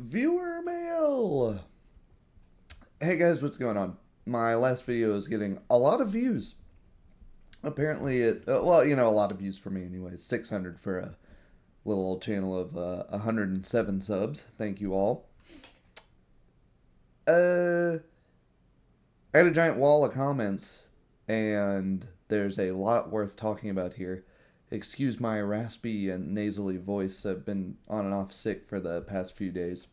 Viewer mail! Hey guys, what's going on? My last video is getting a lot of views. Apparently a lot of views for me anyways. 600 for a little old channel of 107 subs. Thank you all. I had a giant wall of comments, and there's a lot worth talking about here. Excuse my raspy and nasally voice. I've been on and off sick for the past few days.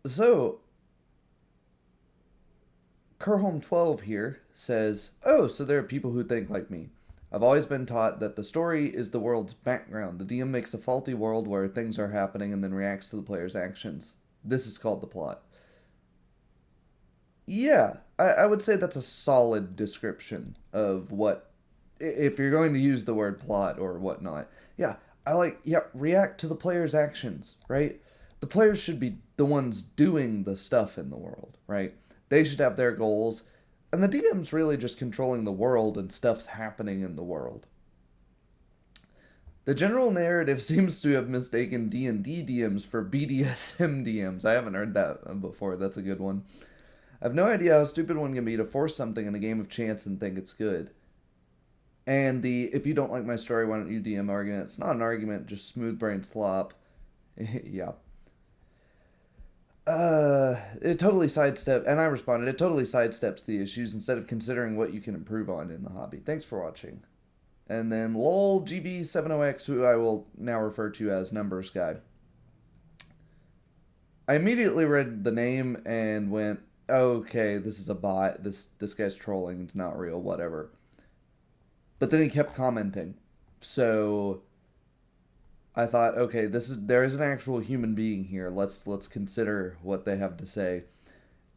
So, Kerholm12 here says, "Oh, so there are people who think like me. I've always been taught that the story is the world's background. The DM makes a faulty world where things are happening and then reacts to the player's actions. This is called the plot." Yeah, I would say that's a solid description of what, if you're going to use the word plot or whatnot. Yeah, react to the player's actions, right? The players should be the ones doing the stuff in the world, right? They should have their goals, and the DM's really just controlling the world and stuff's happening in the world. The general narrative seems to have mistaken D&D DMs for BDSM DMs. I haven't heard that before. That's a good one. I have no idea how stupid one can be to force something in a game of chance and think it's good. And the "if you don't like my story, why don't you DM" argument, it's not an argument, just smooth brain slop. Yeah. It totally sidesteps, and I responded, it totally sidesteps the issues instead of considering what you can improve on in the hobby. Thanks for watching. And then lol GV70X, who I will now refer to as Numbers Guy. I immediately read the name and went, okay, this is a bot. This guy's trolling. It's not real. Whatever. But then he kept commenting, so I thought, okay, there is an actual human being here. Let's consider what they have to say.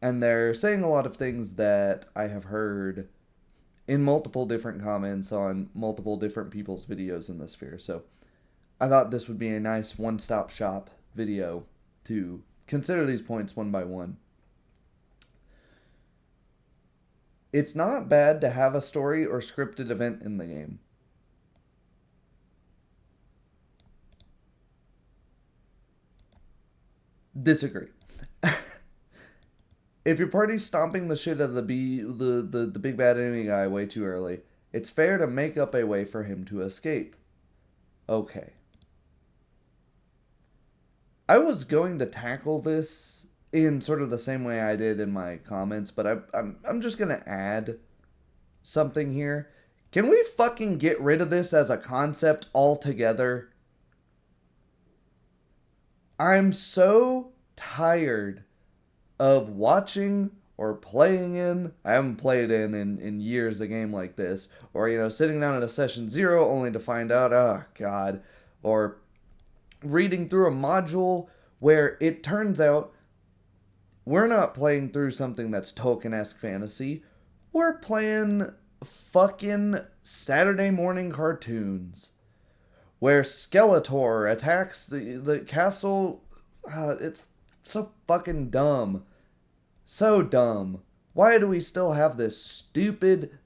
And they're saying a lot of things that I have heard in multiple different comments on multiple different people's videos in the sphere. So I thought this would be a nice one-stop shop video to consider these points one by one. It's not bad to have a story or scripted event in the game. Disagree. If your party's stomping the shit out of the big bad enemy guy way too early, it's fair to make up a way for him to escape. Okay. I was going to tackle this in sort of the same way I did in my comments, but I'm just gonna add something here. Can we fucking get rid of this as a concept altogether? I'm so tired of watching or playing in, I haven't played in years, a game like this, or, sitting down at a session 0 only to find out, oh god, or reading through a module where it turns out we're not playing through something that's Tolkien-esque fantasy, we're playing fucking Saturday morning cartoons where Skeletor attacks the castle. It's so fucking dumb. So dumb. Why do we still have this stupid,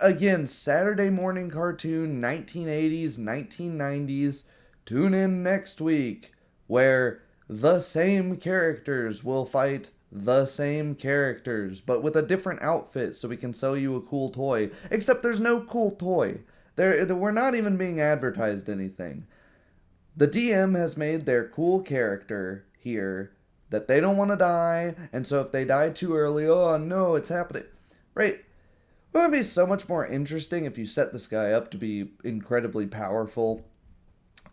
again, Saturday morning cartoon, 1980s, 1990s, tune in next week, where the same characters will fight the same characters, but with a different outfit so we can sell you a cool toy. Except there's no cool toy. We're not even being advertised anything. The DM has made their cool character here that they don't want to die, and so if they die too early, oh no, it's happening. Right? It would be so much more interesting if you set this guy up to be incredibly powerful,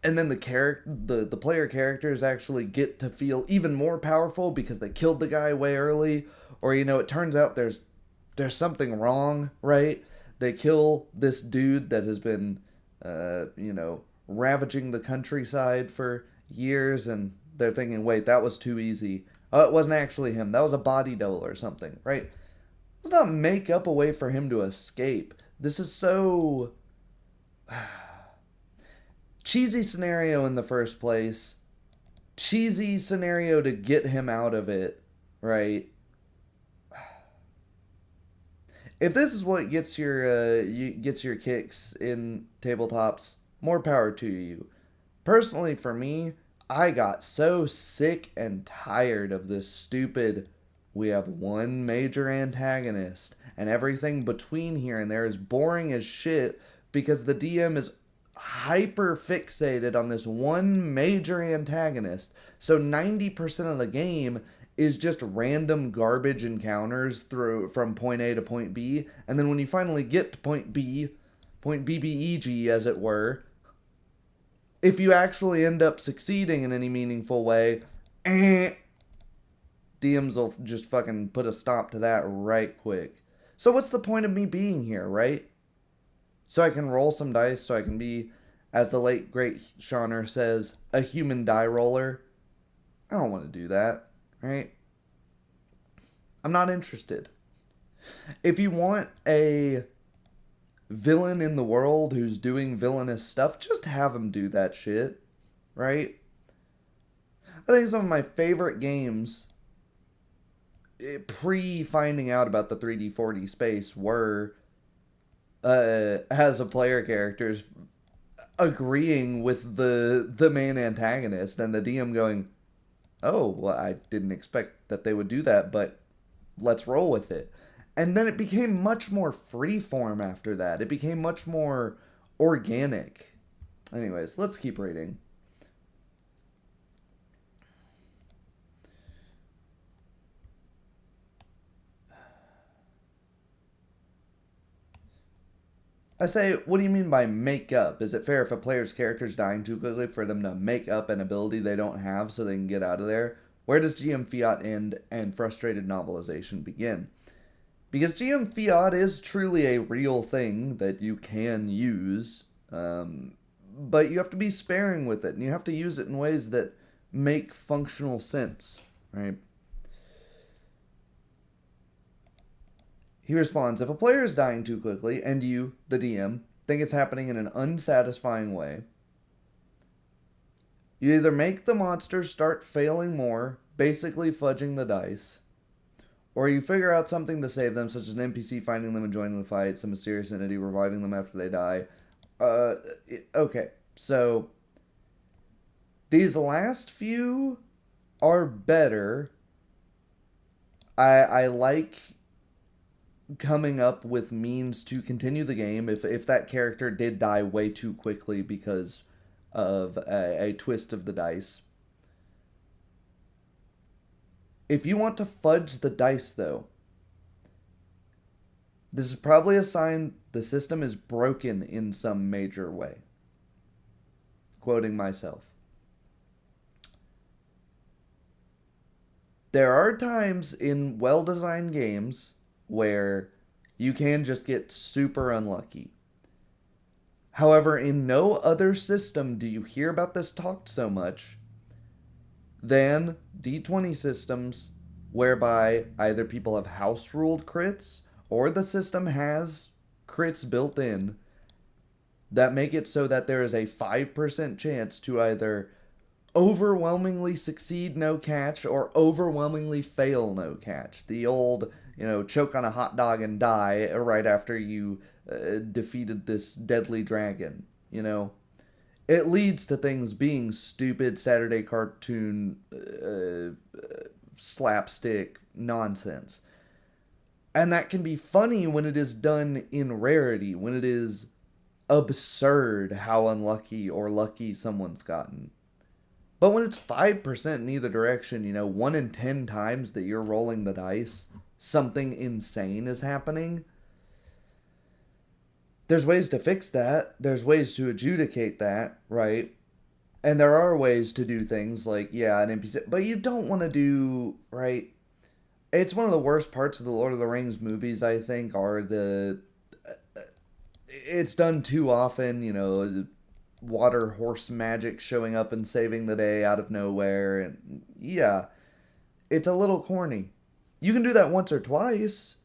and then the player characters actually get to feel even more powerful because they killed the guy way early, or it turns out there's something wrong, right? They kill this dude that has been, ravaging the countryside for years, and they're thinking, wait, that was too easy. Oh, it wasn't actually him. That was a body double or something, right? Let's not make up a way for him to escape. This is so cheesy scenario in the first place. Cheesy scenario to get him out of it, right? If this is what gets your kicks in tabletops, more power to you. Personally, for me, I got so sick and tired of this stupid. We have one major antagonist, and everything between here and there is boring as shit because the DM is hyper fixated on this one major antagonist. So 90% of the game is just random garbage encounters through from point A to point B, and then when you finally get to point B, point BBEG as it were, if you actually end up succeeding in any meaningful way, DMs will just fucking put a stop to that right quick. So what's the point of me being here, right? So I can roll some dice, so I can be, as the late great Shauner says, a human die roller. I don't want to do that, right? I'm not interested. If you want a villain in the world who's doing villainous stuff, just have him do that shit, right? I think some of my favorite games pre finding out about the 3D 4D space were as a player characters agreeing with the main antagonist and the DM going, "Oh, well, I didn't expect that they would do that, but let's roll with it." And then it became much more freeform after that. It became much more organic. Anyways, let's keep reading. I say, what do you mean by make up? Is it fair if a player's character is dying too quickly for them to make up an ability they don't have so they can get out of there? Where does GM Fiat end and frustrated novelization begin? Because GM Fiat is truly a real thing that you can use, but you have to be sparing with it, and you have to use it in ways that make functional sense, right? He responds, if a player is dying too quickly, and you, the DM, think it's happening in an unsatisfying way, you either make the monsters start failing more, basically fudging the dice, or you figure out something to save them, such as an NPC finding them and joining the fight, some mysterious entity reviving them after they die. Okay, so these last few are better. I like coming up with means to continue the game if that character did die way too quickly because of a twist of the dice. If you want to fudge the dice, though, this is probably a sign the system is broken in some major way. Quoting myself. There are times in well-designed games where you can just get super unlucky. However, in no other system do you hear about this talked so much than D20 systems, whereby either people have house ruled crits or the system has crits built in that make it so that there is a 5% chance to either overwhelmingly succeed no catch or overwhelmingly fail no catch. The old, choke on a hot dog and die right after you defeated this deadly dragon, It leads to things being stupid Saturday cartoon slapstick nonsense. And that can be funny when it is done in rarity, when it is absurd how unlucky or lucky someone's gotten. But when it's 5% in either direction, 1 in 10 times that you're rolling the dice, something insane is happening. There's ways to fix that. There's ways to adjudicate that, right? And there are ways to do things like, an NPC. But you don't want to do, right? It's one of the worst parts of the Lord of the Rings movies, I think, are it's done too often, water horse magic showing up and saving the day out of nowhere. And it's a little corny. You can do that once or twice.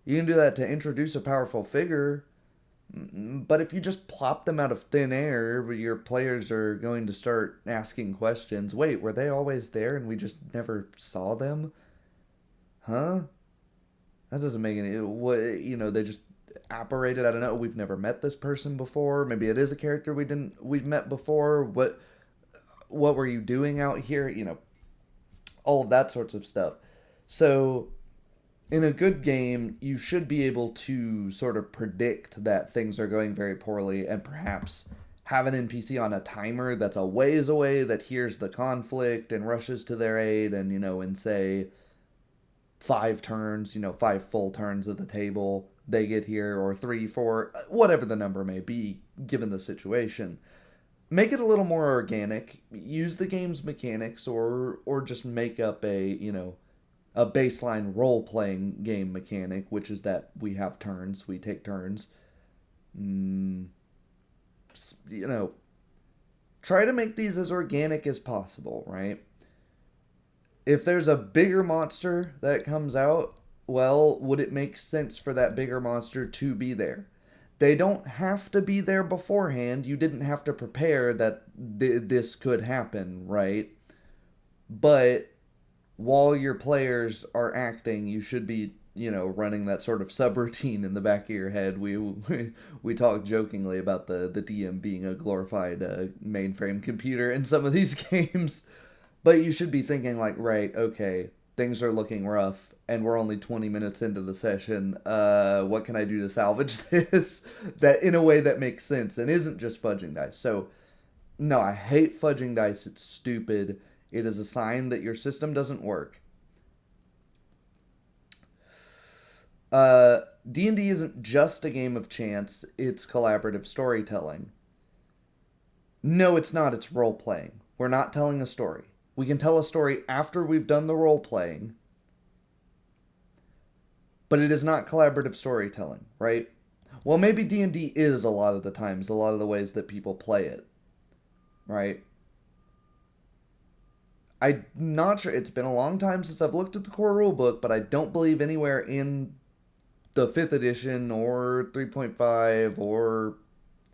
You can do that to introduce a powerful figure. But if you just plop them out of thin air, your players are going to start asking questions. Wait, were they always there and we just never saw them? Huh? That doesn't make any... they just apparated. I don't know. We've never met this person before. Maybe it is a character we've met before. what were you doing out here? All of that sorts of stuff. So in a good game, you should be able to sort of predict that things are going very poorly and perhaps have an NPC on a timer that's a ways away that hears the conflict and rushes to their aid and, in say 5 turns, 5 full turns of the table, they get here, or 3, 4, whatever the number may be given the situation. Make it a little more organic. Use the game's mechanics, or just make up a baseline role playing game mechanic, which is that we have turns, we take turns. Mm, you know, Try to make these as organic as possible, right? If there's a bigger monster that comes out, well, would it make sense for that bigger monster to be there? They don't have to be there beforehand. You didn't have to prepare that this could happen, right? But while your players are acting, you should be, running that sort of subroutine in the back of your head. We talk jokingly about the DM being a glorified mainframe computer in some of these games, but you should be thinking like, right, okay, things are looking rough, and we're only 20 minutes into the session. What can I do to salvage this? That in a way that makes sense and isn't just fudging dice. So, no, I hate fudging dice. It's stupid. It is a sign that your system doesn't work. D&D isn't just a game of chance. It's collaborative storytelling. No, it's not. It's role-playing. We're not telling a story. We can tell a story after we've done the role-playing, but it is not collaborative storytelling, right? Well, maybe D&D is a lot of the times, a lot of the ways that people play it, right? I'm not sure. It's been a long time since I've looked at the core rulebook, but I don't believe anywhere in the 5th edition or 3.5 or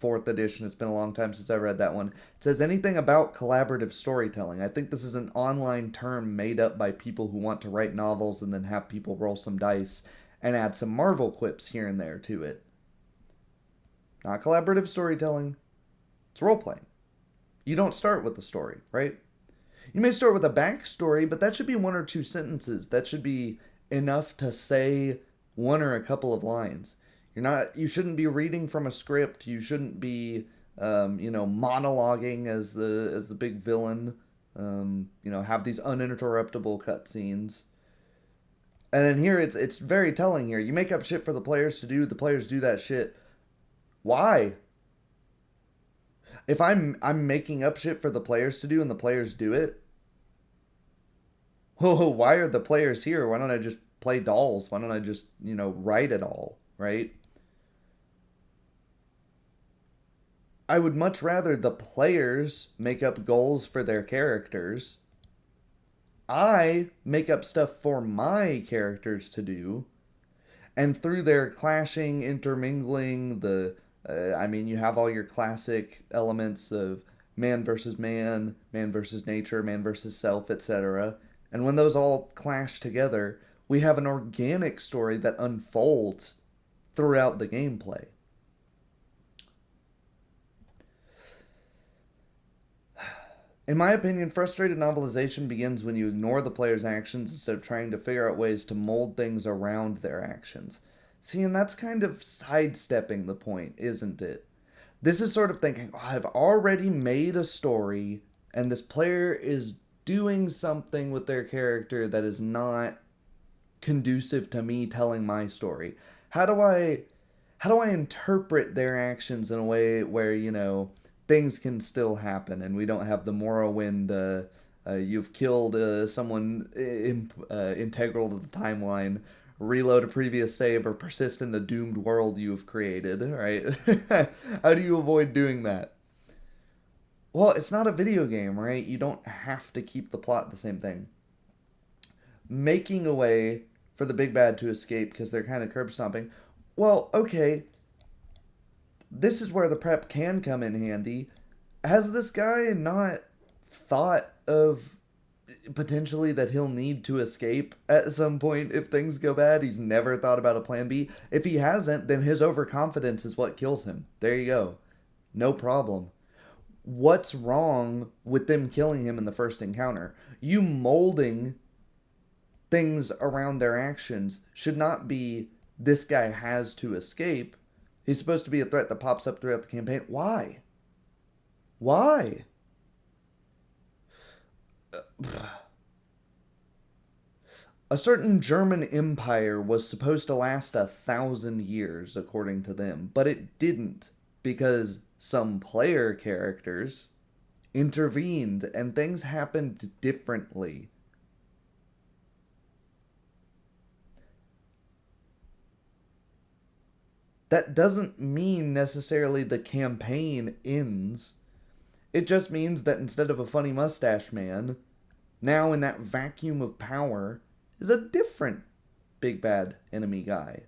4th edition, it's been a long time since I read that one, it says anything about collaborative storytelling. I think this is an online term made up by people who want to write novels and then have people roll some dice and add some Marvel quips here and there to it. Not collaborative storytelling. It's role-playing. You don't start with the story, right? You may start with a backstory, but that should be 1 or 2 sentences. That should be enough to say 1 or a couple of lines. You shouldn't be reading from a script. You shouldn't be, monologuing as the big villain. Have these uninterruptible cutscenes. And then here it's very telling here. You make up shit for the players to do. The players do that shit. Why? If I'm making up shit for the players to do and the players do it, why are the players here? Why don't I just play dolls? Why don't I just, write it all, right? I would much rather the players make up goals for their characters. I make up stuff for my characters to do. And through their clashing, intermingling, you have all your classic elements of man versus man, man versus nature, man versus self, etc. And when those all clash together, we have an organic story that unfolds throughout the gameplay. In my opinion, frustrated novelization begins when you ignore the player's actions instead of trying to figure out ways to mold things around their actions. See, and that's kind of sidestepping the point, isn't it? This is sort of thinking, I've already made a story, and this player is doing something with their character that is not conducive to me telling my story. How do I interpret their actions in a way where, things can still happen and we don't have the Morrowind, you've killed someone integral to the timeline, reload a previous save, or persist in the doomed world you have created, right? How do you avoid doing that? Well, it's not a video game, right? You don't have to keep the plot the same thing. Making a way for the big bad to escape because they're kind of curb stomping. Well, okay. This is where the prep can come in handy. Has this guy not thought of potentially that he'll need to escape at some point if things go bad? He's never thought about a plan B. If he hasn't, then his overconfidence is what kills him. There you go. No problem. what's wrong with them killing him in the first encounter? You molding things around their actions should not be this guy has to escape. He's supposed to be a threat that pops up throughout the campaign. Why? Why? A certain German empire was supposed to last 1,000 years, according to them, but it didn't because some player characters intervened and things happened differently. That doesn't mean necessarily the campaign ends. It just means that instead of a funny mustache man, now in that vacuum of power is a different big bad enemy guy.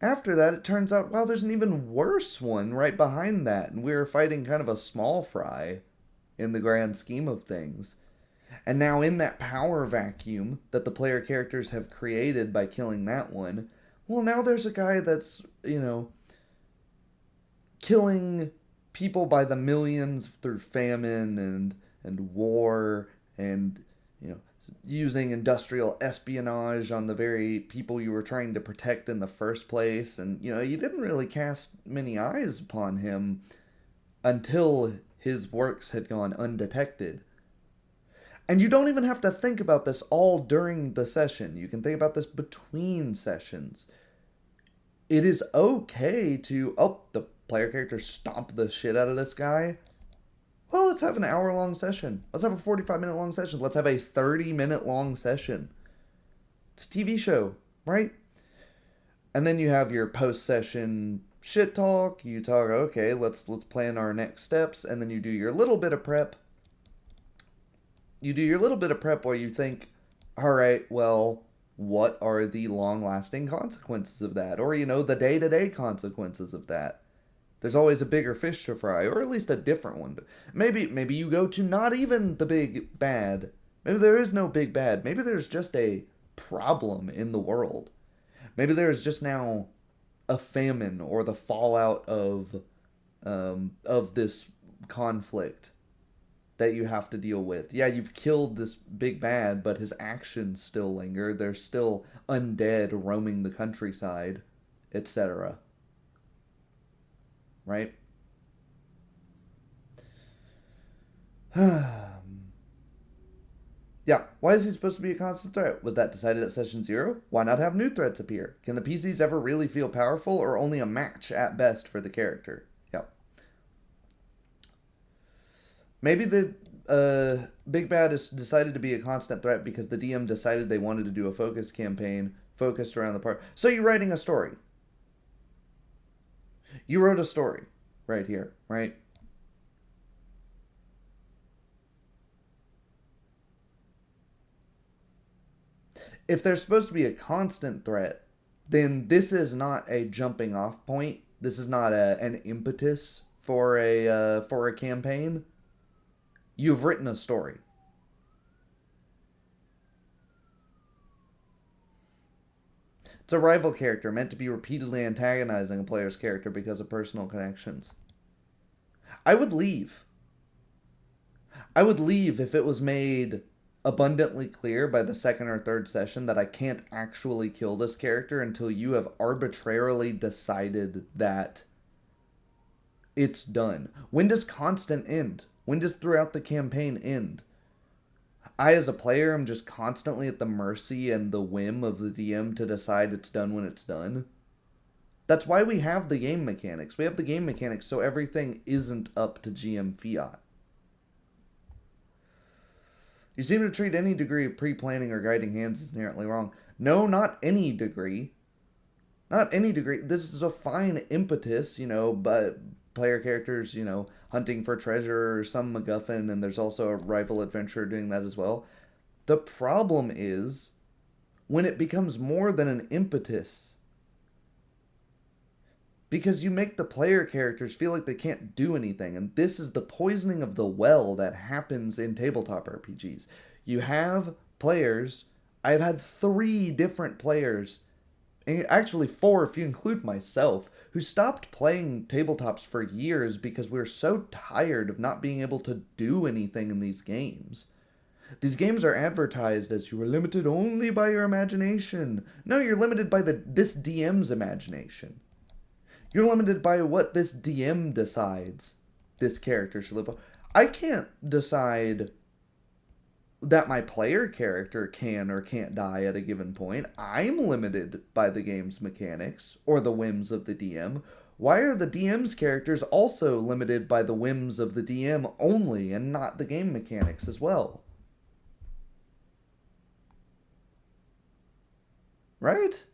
After that, it turns out, well, there's an even worse one right behind that, and we were fighting kind of a small fry in the grand scheme of things. And now, in that power vacuum that the player characters have created by killing that one, well, now there's a guy that's, killing people by the millions through famine and war and, using industrial espionage on the very people you were trying to protect in the first place. And, you didn't really cast many eyes upon him until his works had gone undetected. And you don't even have to think about this all during the session. You can think about this between sessions. It is okay to, the player character stomped the shit out of this guy. Well, let's have an hour-long session. Let's have a 45-minute long session. Let's have a 30-minute long session. It's a TV show, right? And then you have your post-session shit talk. You talk, okay, let's plan our next steps. And then you do your little bit of prep. You do your little bit of prep where you think, all right, well, what are the long-lasting consequences of that? Or, the day-to-day consequences of that. There's always a bigger fish to fry, or at least a different one. Maybe you go to not even the big bad. Maybe there is no big bad. Maybe there's just a problem in the world. Maybe there's just now a famine or the fallout of this conflict that you have to deal with. Yeah, you've killed this big bad, but his actions still linger. There's still undead roaming the countryside, etc. Right? Yeah, why is he supposed to be a constant threat? Was that decided at session 0? Why not have new threats appear? Can the PCs ever really feel powerful, or only a match at best for the character? Yeah. Maybe the Big Bad is decided to be a constant threat because the DM decided they wanted to do a focus campaign focused around the part. So you're writing a story. You wrote a story right here, right? If there's supposed to be a constant threat, then this is not a jumping off point. This is not an impetus for a campaign. You've written a story. It's a rival character meant to be repeatedly antagonizing a player's character because of personal connections. I would leave. I would leave if it was made abundantly clear by the second or third session that I can't actually kill this character until you have arbitrarily decided that it's done. When does constant end? When does throughout the campaign end? I, as a player, am just constantly at the mercy and the whim of the DM to decide it's done when it's done. That's why we have the game mechanics. We have the game mechanics so everything isn't up to GM fiat. You seem to treat any degree of pre-planning or guiding hands as inherently wrong. No, not any degree. Not any degree. This is a fine impetus, but player characters, hunting for treasure or some MacGuffin, and there's also a rival adventurer doing that as well. The problem is when it becomes more than an impetus. Because you make the player characters feel like they can't do anything, and this is the poisoning of the well that happens in tabletop RPGs. You have players, I've had 3 different players, actually 4 if you include myself, who stopped playing tabletops for years because we're so tired of not being able to do anything in these games. These games are advertised as you are limited only by your imagination. No, you're limited by this DM's imagination. You're limited by what this DM decides this character should live on. I can't decide that my player character can or can't die at a given point. I'm limited by the game's mechanics or the whims of the DM. Why are the DM's characters also limited by the whims of the DM only and not the game mechanics as well? Right?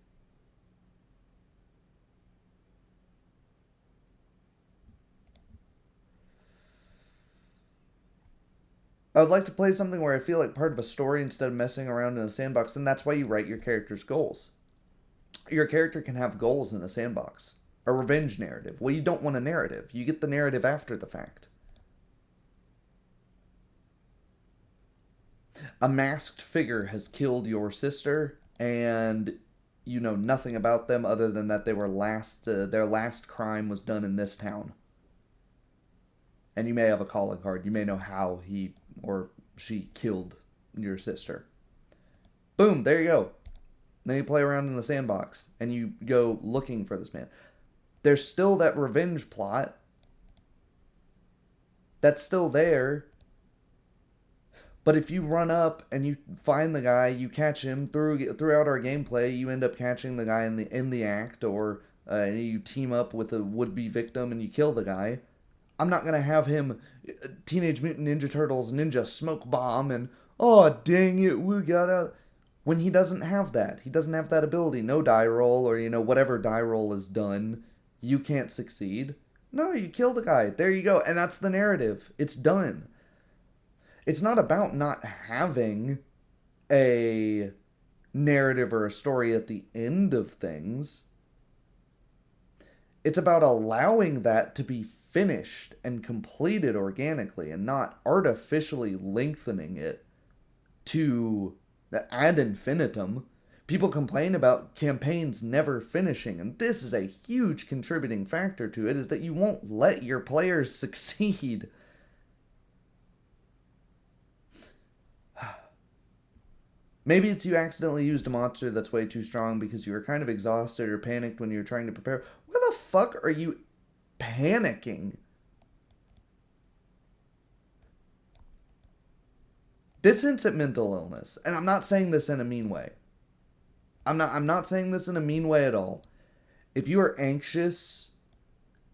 I would like to play something where I feel like part of a story instead of messing around in a sandbox, and that's why you write your character's goals. Your character can have goals in a sandbox. A revenge narrative. Well, you don't want a narrative. You get the narrative after the fact. A masked figure has killed your sister, and you know nothing about them other than that they were their last crime was done in this town. And you may have a calling card. You may know how he or she killed your sister. Boom, there you go. Then you play around in the sandbox and you go looking for this man. There's still that revenge plot. That's still there. But if you run up and you find the guy, you catch him throughout our gameplay, you end up catching the guy in the act, or you team up with a would-be victim and you kill the guy. I'm not gonna have him Teenage Mutant Ninja Turtles ninja smoke bomb and oh dang it, we got out. When he doesn't have that, he doesn't have that ability. No die roll, or whatever die roll is done, you can't succeed. No, you kill the guy. There you go, and that's the narrative. It's done. It's not about not having a narrative or a story at the end of things. It's about allowing that to be finished and completed organically and not artificially lengthening it to ad infinitum. People complain about campaigns never finishing, and this is a huge contributing factor to it, is that you won't let your players succeed. Maybe it's you accidentally used a monster that's way too strong because you were kind of exhausted or panicked when you were trying to prepare. Why the fuck are you panicking? This hints at mental illness, and I'm not saying this in a mean way. I'm not saying this in a mean way at all. If you are anxious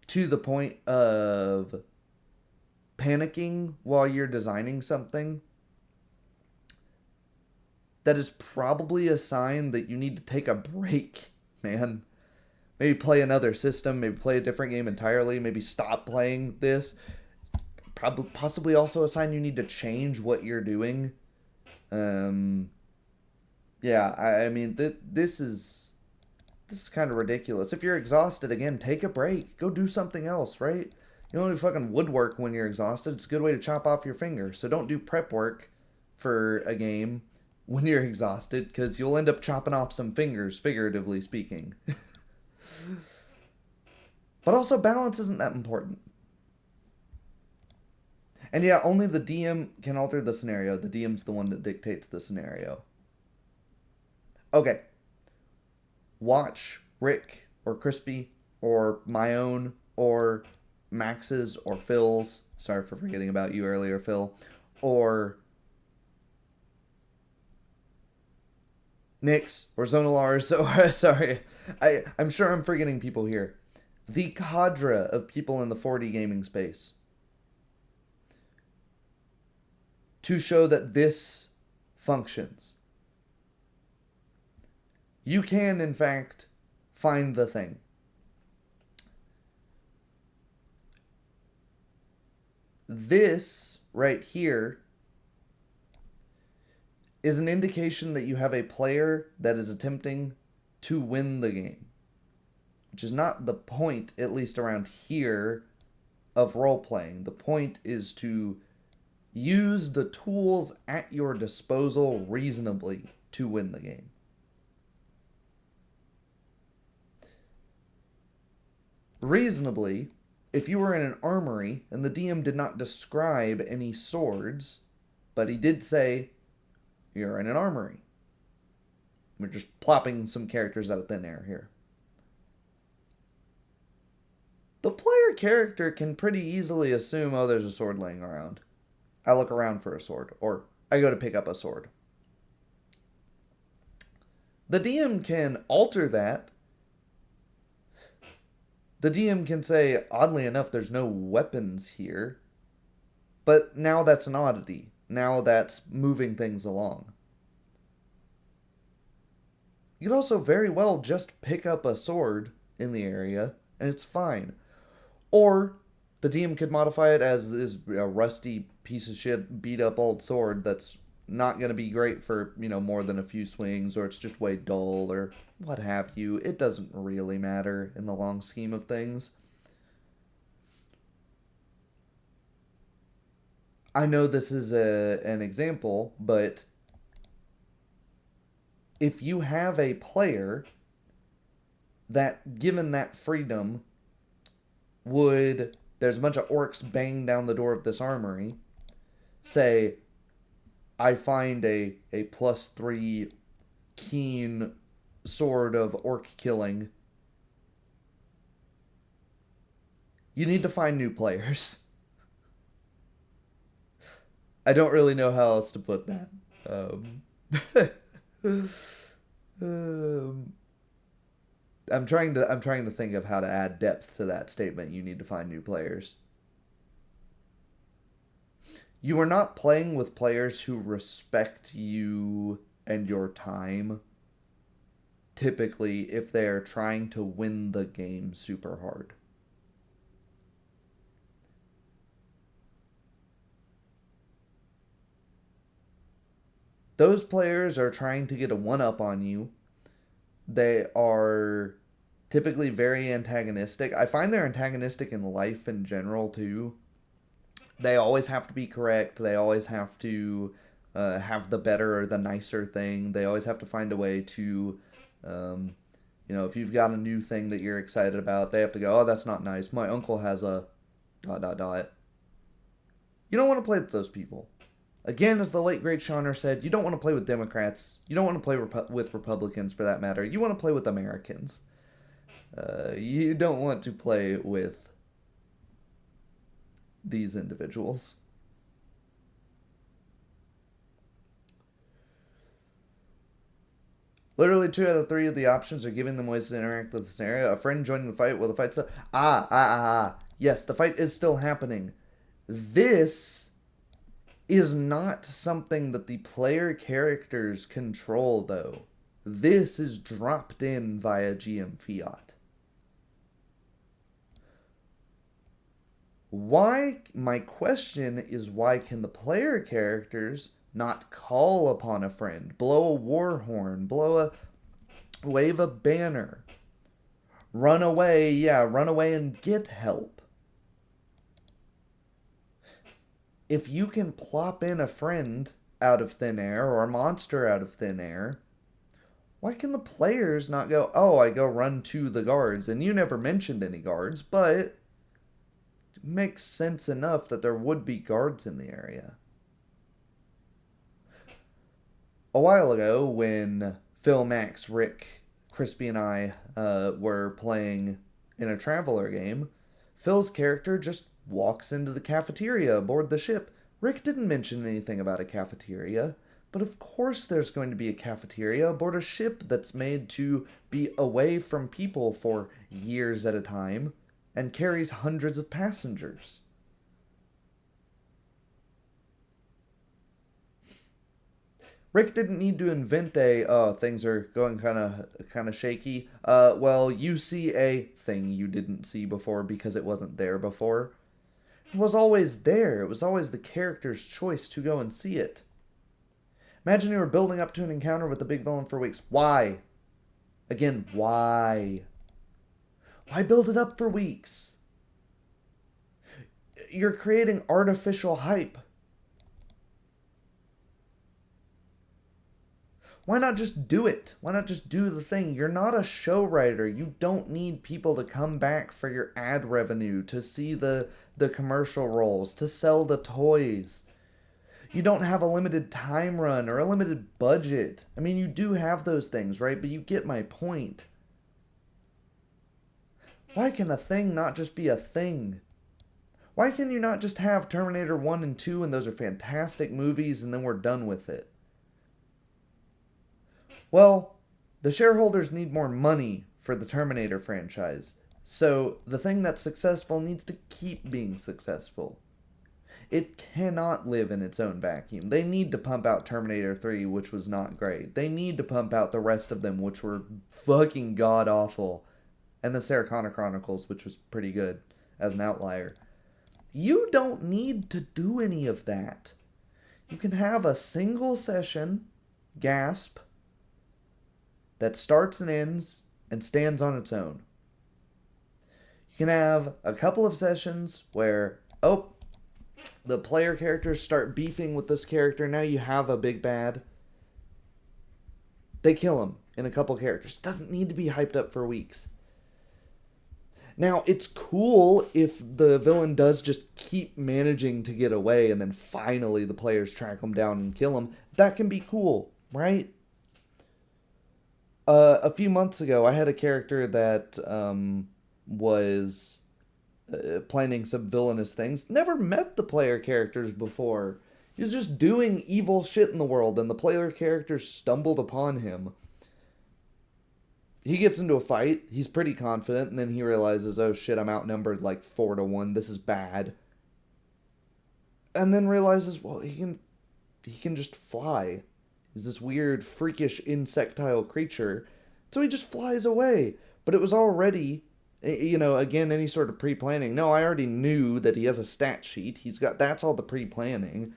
to the point of panicking while you're designing something, that is probably a sign that you need to take a break, man. Maybe play another system, maybe play a different game entirely, maybe stop playing this. Probably, possibly also a sign you need to change what you're doing. Yeah, I mean, this is kind of ridiculous. If you're exhausted, again, take a break. Go do something else, right? You don't do fucking woodwork when you're exhausted. It's a good way to chop off your finger. So don't do prep work for a game when you're exhausted, because you'll end up chopping off some fingers, figuratively speaking. But also, balance isn't that important. And yeah, only the DM can alter the scenario. The DM's the one that dictates the scenario. Okay. Watch Rick or Crispy or my own or Max's or Phil's. Sorry for forgetting about you earlier, Phil. Or Nyx or Zonalar's. So, sorry. I'm sure I'm forgetting people here. The cadre of people in the 4D gaming space to show that this functions. You can, in fact, find the thing. This right here is an indication that you have a player that is attempting to win the game, which is not the point, at least around here, of role-playing. The point is to use the tools at your disposal reasonably to win the game. reasonably, if you were in an armory and the DM did not describe any swords, but he did say, you're in an armory. We're just plopping some characters out of thin air here. The player character can pretty easily assume, oh, there's a sword laying around. I look around for a sword, or I go to pick up a sword. The DM can alter that. The DM can say, oddly enough, there's no weapons here. But now that's an oddity. Now that's moving things along. You could also very well just pick up a sword in the area, and it's fine. Or the DM could modify it as this rusty piece of shit, beat up old sword that's not going to be great for, more than a few swings, or it's just way dull, or what have you. It doesn't really matter in the long scheme of things. I know this is an example, but if you have a player that, given that freedom, there's a bunch of orcs banging down the door of this armory, say, I find a +3 keen sword of orc killing. You need to find new players. I don't really know how else to put that. I'm trying to think of how to add depth to that statement. You need to find new players. You are not playing with players who respect you and your time, typically, if they are trying to win the game super hard. Those players are trying to get a one-up on you. They are typically very antagonistic. I find they're antagonistic in life in general, too. They always have to be correct. They always have to have the better or the nicer thing. They always have to find a way to, if you've got a new thing that you're excited about, they have to go, oh, that's not nice. My uncle has a ... You don't want to play with those people. Again, as the late great Shauner said, you don't want to play with Democrats. You don't want to play with Republicans, for that matter. You want to play with Americans. You don't want to play with these individuals. Literally 2 out of 3 of the options are giving them ways to interact with the scenario. A friend joining the fight. Well, the fight's still... Yes, the fight is still happening. This is not something that the player characters control, though. This is dropped in via GM Fiat. My question is, why can the player characters not call upon a friend, blow a war horn, wave a banner, run away and get help? If you can plop in a friend out of thin air or a monster out of thin air, why can the players not go, oh, I go run to the guards? And you never mentioned any guards, but it makes sense enough that there would be guards in the area. A while ago, when Phil, Max, Rick, Crispy, and I were playing in a Traveler game, Phil's character just walks into the cafeteria aboard the ship. Rick didn't mention anything about a cafeteria, but of course there's going to be a cafeteria aboard a ship that's made to be away from people for years at a time and carries hundreds of passengers. Rick didn't need to invent things are going kind of shaky. Well, you see a thing you didn't see before because it wasn't there before. It was always there. It was always the character's choice to go and see it. Imagine you were building up to an encounter with the big villain for weeks. Why? Again, why? Why build it up for weeks? You're creating artificial hype. Why not just do it? Why not just do the thing? You're not a show writer. You don't need people to come back for your ad revenue, to see the commercial roles, to sell the toys. You don't have a limited time run or a limited budget. I mean, you do have those things, right? But you get my point. Why can a thing not just be a thing? Why can you not just have Terminator 1 and 2 and those are fantastic movies and then we're done with it? Well, the shareholders need more money for the Terminator franchise. So the thing that's successful needs to keep being successful. It cannot live in its own vacuum. They need to pump out Terminator 3, which was not great. They need to pump out the rest of them, which were fucking god-awful. And the Sarah Connor Chronicles, which was pretty good as an outlier. You don't need to do any of that. You can have a single session, gasp, that starts and ends and stands on its own. You can have a couple of sessions where, oh, the player characters start beefing with this character. Now you have a big bad. They kill him in a couple characters. Doesn't need to be hyped up for weeks. Now, it's cool if the villain does just keep managing to get away and then finally the players track him down and kill him. That can be cool, right? A few months ago, I had a character that was planning some villainous things. Never met the player characters before. He was just doing evil shit in the world, and the player characters stumbled upon him. He gets into a fight, he's pretty confident, and then he realizes, oh shit, I'm outnumbered like 4-1, this is bad. And then realizes, well, he can just fly. He's this weird, freakish, insectile creature. So he just flies away. But it was already, again, any sort of pre-planning. No, I already knew that he has a stat sheet. That's all the pre-planning.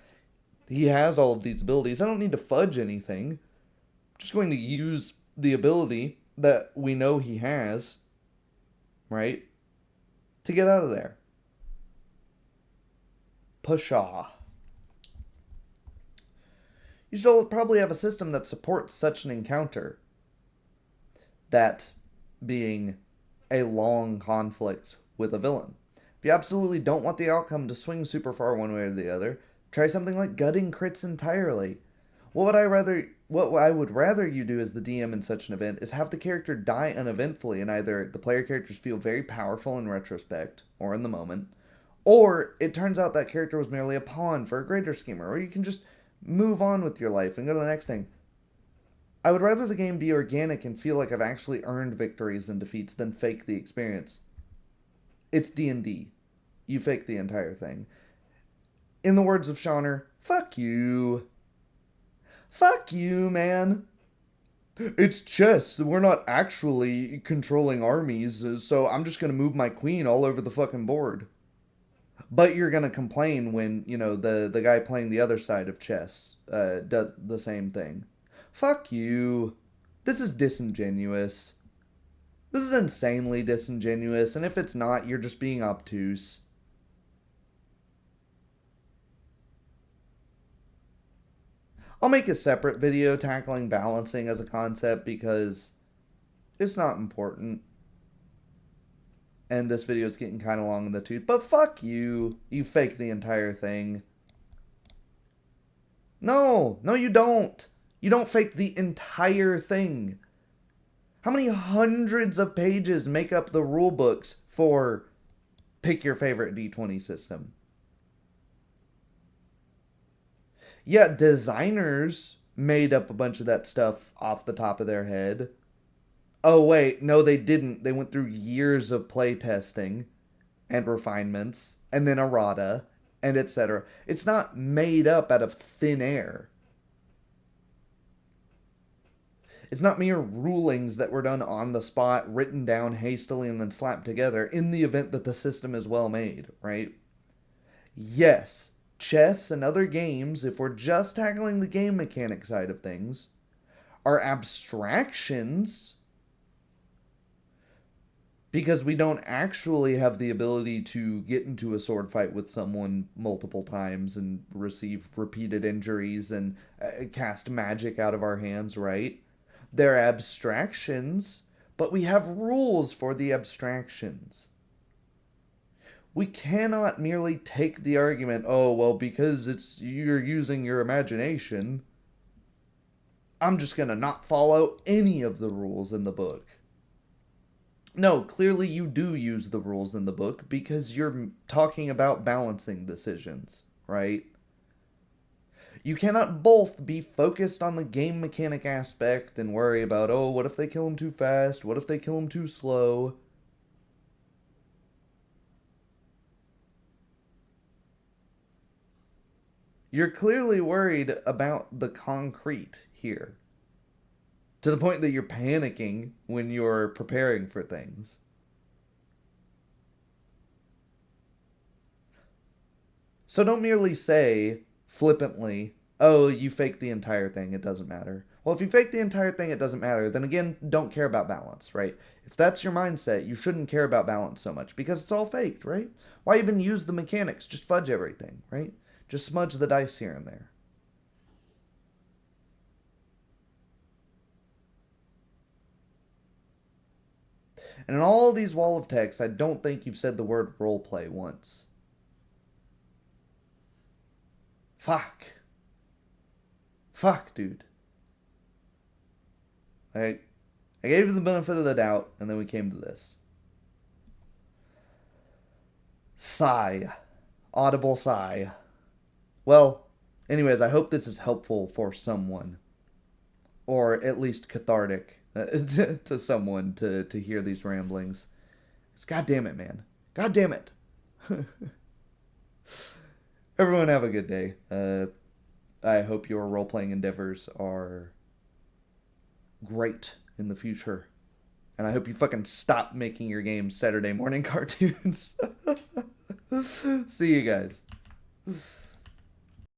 He has all of these abilities. I don't need to fudge anything. I'm just going to use the ability that we know he has, right, to get out of there. Pshaw. You should probably have a system that supports such an encounter. That being a long conflict with a villain. If you absolutely don't want the outcome to swing super far one way or the other, try something like gutting crits entirely. What I would rather you do as the DM in such an event is have the character die uneventfully, and either the player characters feel very powerful in retrospect, or in the moment, or it turns out that character was merely a pawn for a greater schemer, or you can just move on with your life and go to the next thing. I would rather the game be organic and feel like I've actually earned victories and defeats than fake the experience. It's D&D. You fake the entire thing. In the words of Shauner, fuck you. Fuck you, man. It's chess. We're not actually controlling armies, so I'm just going to move my queen all over the fucking board. But you're going to complain when, the guy playing the other side of chess does the same thing. Fuck you. This is disingenuous. This is insanely disingenuous, and if it's not, you're just being obtuse. I'll make a separate video tackling balancing as a concept because it's not important. And this video is getting kind of long in the tooth. But fuck you. You fake the entire thing. No, you don't. You don't fake the entire thing. How many hundreds of pages make up the rule books for pick your favorite D20 system? Yeah, designers made up a bunch of that stuff off the top of their head. Oh, wait, no, they didn't. They went through years of playtesting and refinements, and then errata, and etc. It's not made up out of thin air. It's not mere rulings that were done on the spot, written down hastily, and then slapped together in the event that the system is well made, right? Yes, chess and other games, if we're just tackling the game mechanic side of things, are abstractions because we don't actually have the ability to get into a sword fight with someone multiple times and receive repeated injuries and cast magic out of our hands, right? They're abstractions, but we have rules for the abstractions. We cannot merely take the argument, oh, well, because it's you're using your imagination, I'm just going to not follow any of the rules in the book. No, clearly you do use the rules in the book because you're talking about balancing decisions, right? You cannot both be focused on the game mechanic aspect and worry about, oh, what if they kill him too fast? What if they kill him too slow? You're clearly worried about the concrete here, to the point that you're panicking when you're preparing for things. So don't merely say flippantly, oh, you faked the entire thing, it doesn't matter. Well, if you fake the entire thing, it doesn't matter. Then again, don't care about balance, right? If that's your mindset, you shouldn't care about balance so much because it's all faked, right? Why even use the mechanics? Just fudge everything, right? Just smudge the dice here and there. And in all these wall of text, I don't think you've said the word roleplay once. Fuck. Fuck, dude. I, I gave you the benefit of the doubt, and then we came to this. Sigh. Audible sigh. Well, anyways, I hope this is helpful for someone. Or at least cathartic to someone to hear these ramblings. It's God damn it, man. God damn it. Everyone have a good day. I hope your role playing endeavors are great in the future. And I hope you fucking stop making your games Saturday morning cartoons. See you guys.